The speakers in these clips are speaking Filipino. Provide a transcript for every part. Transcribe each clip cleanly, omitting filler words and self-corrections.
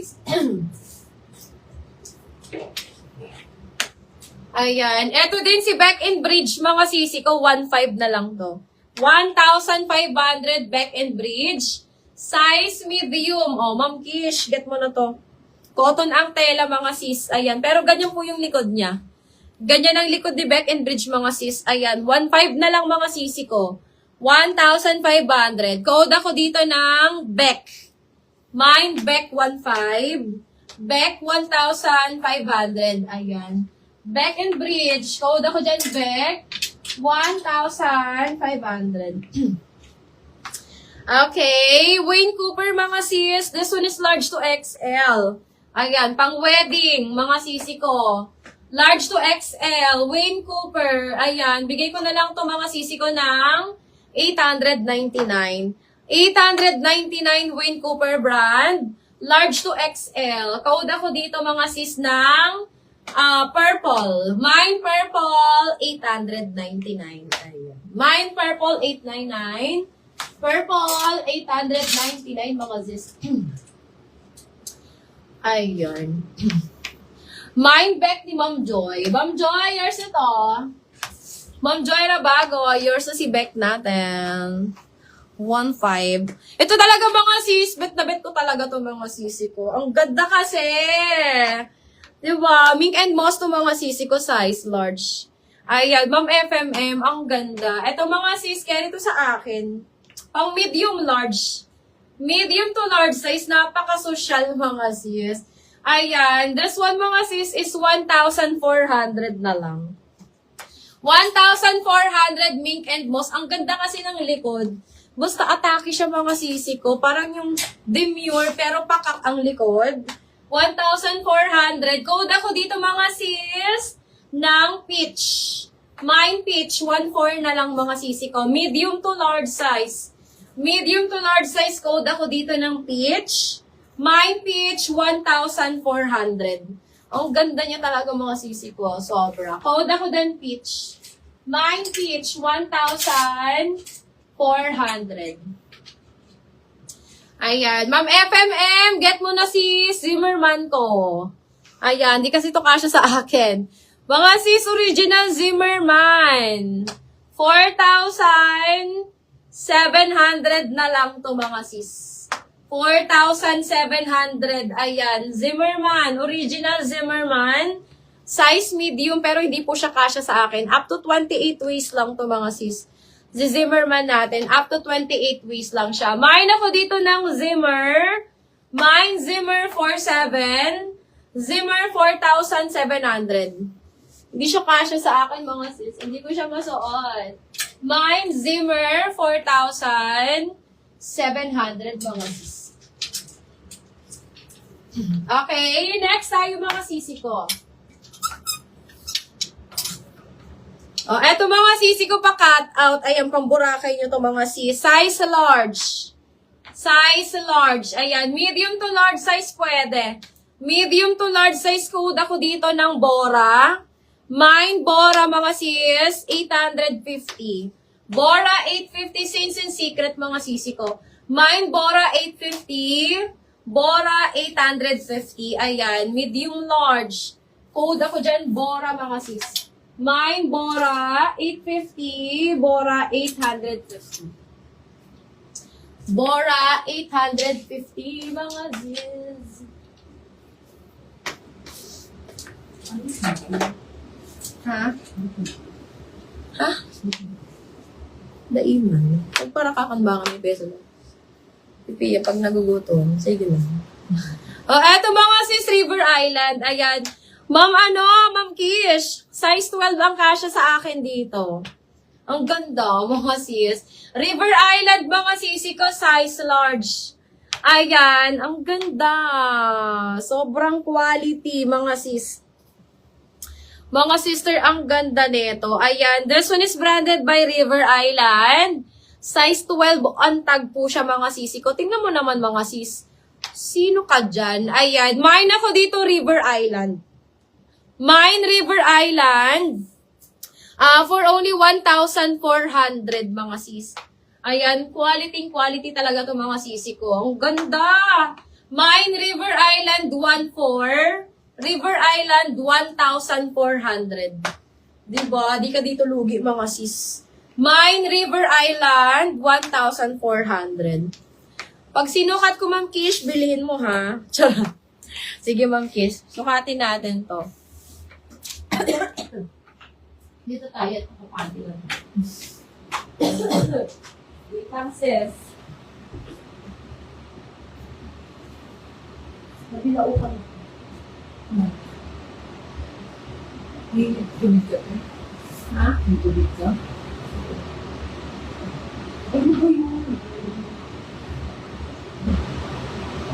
sis. Ayan. Eto din si Beck and Bridge, mga sisi ko. 1.5 na lang to. 1,500 Beck and Bridge. Size medium. Oh, Ma'am Kish, get mo na to. Cotton ang tela, mga sis. Ayan. Pero ganyan po yung likod niya. Ganyan ang likod ni Beck and Bridge, mga sis. Ayan. 1.5 na lang, mga sisi ko. 1,500. Code ako dito ng Beck. Mine, Beck 1.5. Beck 1,500. Ayan. Beck and Bridge. Code ako dyan, Beck. 1,500. Okay. Wayne Cooper, mga sis. This one is large to XL. Ayan. Pang wedding, mga sisi ko. Large to XL. Wayne Cooper. Ayan. Bigay ko na lang to, mga sisi ko, ng 899. 899 Wayne Cooper brand. Large to XL. Code ako dito, mga sis, ng purple. Mine purple, 899. Ayan. Mine purple, 899. Purple, 899, mga sis. Ayan. Mine Beck ni Ma'am Joy. Ma'am Joy, yours ito. Ma'am Joy Rabago, yours na si Beck natin. 1.5. Ito talaga, mga sis. Bet na bet ko talaga to, mga sisi ko. Ang ganda kasi. Diba? Mink and Moss to, mga sisi ko, size large. Ayan, Ma'am FMM, ang ganda. Ito, mga sis, kaya ito sa akin. Pang medium large. Medium to large size, napaka-social, mga sis. Ayan, this one, mga sis, is 1,400 na lang. 1,400 Mink and Moss. Ang ganda kasi ng likod. Basta atake siya, mga sisi ko. Parang yung demure, pero pakak ang likod. 1,400. Code ako dito, mga sis, ng peach. Mine peach, 1.4 na lang, mga sisi ko. Medium to large size. Medium to large size, code ako dito ng peach. Mine peach, 1,400. Ang ganda niya talaga, mga sisi ko. Sobra. Code ako din peach. Mine peach, 1,400. Ayan. Ma'am FMM, get mo na si Zimmerman ko. Ayan. Di kasi ito kasya sa akin. Mga sis, original Zimmerman. 4,700 na lang to, mga sis. 4,700. Ayan. Zimmerman. Original Zimmerman. Size medium, pero hindi po siya kasya sa akin. Up to 28 waist lang to, mga sis. Si Zimmerman natin, up to 28 waist lang siya. Mine ako dito ng Zimmer. Mine Zimmer 47. Zimmer 4,700. Hindi siya kasya sa akin, mga sis. Hindi ko siya masuot. Mine Zimmer 4,700, mga sis. Okay, next tayo, mga sisi ko. Oh, eto, mga sisi ko pa cut out. Ayan, pang Boracay nyo to, mga sis. Size large. Size large. Ayan, medium to large size pwede. Medium to large size code ako dito ng Bora. Mine Bora, mga sis, 850. Bora 850, Saints and Secret, mga sisi ko. Mine Bora 850. Bora 850. Ayan, medium large. Code ako dyan, Bora, mga sis. Mine, Bora, 850. Bora, 850. Bora, 850, mga sis. Ha? Ha? Daiman. Pag para kakambangan may peso lang. Pipiya, pag nagugutom, sige lang. Oh, eto, mga sis, River Island. Ayan. Ma'am Kish, size 12 ang kasya sa akin dito. Ang ganda, mga sis. River Island, mga sisi ko, size large. Ayan, ang ganda. Sobrang quality, mga sis. Mga sister, ang ganda nito. Ayan, this one is branded by River Island. Size 12, ang tag po siya, mga sisi ko. Tingnan mo naman, mga sis. Sino ka dyan? Ayan, mine ako dito, River Island. Mine River Island. For only 1,400, mga sis. Ayan, quality talaga to, mga sisi ko. Ang ganda! Mine, River Island, 1,400. River Island, 1,400. Diba? Di ka dito lugi, mga sis. Mine, River Island, 1,400. Pag sinukat ko, Ma'am Kish, bilhin mo, ha? Charot. Sige, Ma'am Kish. Sukatin natin to. Dito tayo. Ito kapati lang. Wait lang, sis. Nabilaupan ako. May tubig ka eh. Ha? May tubig ka? Ano ba yun?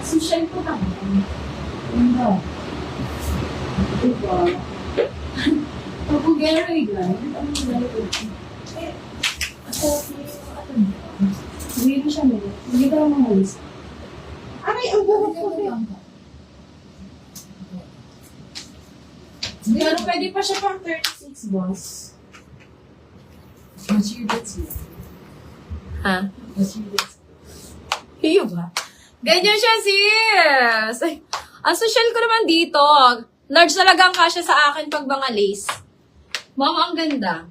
Social ko lang. Ano ba? Diba? Pagugero iglan. Ano yung lalipod? Ako, Hindi mo siya mo. Hindi ka lang mangalis. aray, ang buhok ko. Pero pwede pa siya pang 36, boss. What's your bets mo? Ha? What's your bets? Iyo ba? Ganyan siya, sis. Ay, ang social ko naman dito. Large talaga ang kasya sa akin pag mga lace. Mama, ang ganda.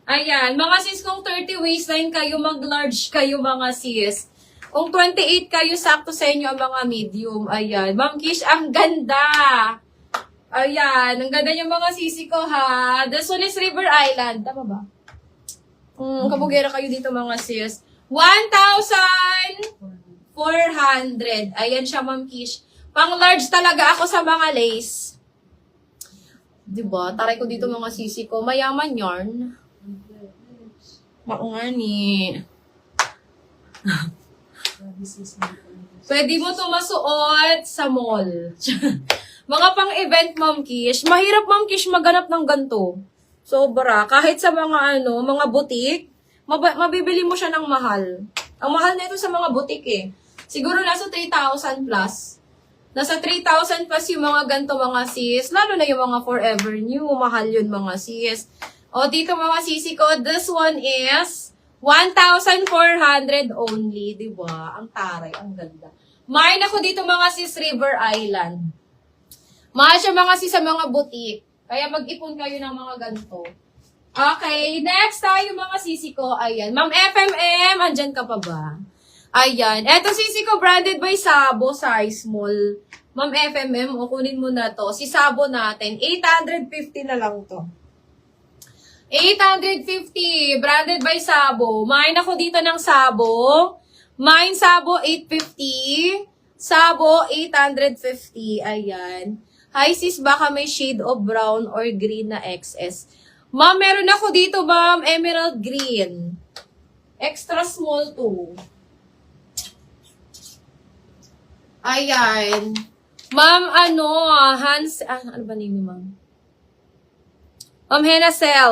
Ayan, mga sis, kung 30 waistline kayo, mag-large kayo, mga sis. Kung 28 kayo, sakto sa inyo ang mga medium. Ayan. Ma'am Kish, ang ganda. Ayan, ang ganda yung mga sisi ko, ha. This one is River Island. Tama ba? Kabugera kayo dito, mga sis. 1,400. Ayan siya, Ma'am Kish. Pang-large talaga ako sa mga lace. Diba? Taray ko dito, mga sisi ko. Mayaman yarn. Maungani. Pwede mo ito masuot sa mall. Mga pang-event, Ma'am Kish. Mahirap, Ma'am Kish, maganap ng ganito. Sobra. Kahit sa mga mga butik, mabibili mo siya ng mahal. Ang mahal na ito sa mga butik eh. Siguro nasa 3,000 plus. Nasa 3,000 plus yung mga ganito, mga sis. Lalo na yung mga forever new. Mahal yun, mga sis. O, dito mga sisi ko, this one is 1,400 only. Diba? Ang taray, ang ganda. Mine ako dito, mga sis, River Island. Mahal siya, mga sis, sa mga butik. Kaya mag-ipon kayo ng mga ganito. Okay, next tayo, mga sisi ko. Ayan. Ma'am FMM, andyan ka pa ba? Ayan. Eto sisi ko, branded by Sabo, size small. Ma'am FMM, o kunin mo na to. Si Sabo natin, 850 na lang to. 850, branded by Sabo. Mine ako dito ng Sabo. Mine Sabo, 850. Sabo, 850. Ayan. Hi sis, baka may shade of brown or green na XS. Ma'am, meron ako dito, ma'am, emerald green. Extra small to. Ayan. Ma'am, ano ba name ni ma'am? Ma'am Hena Cell.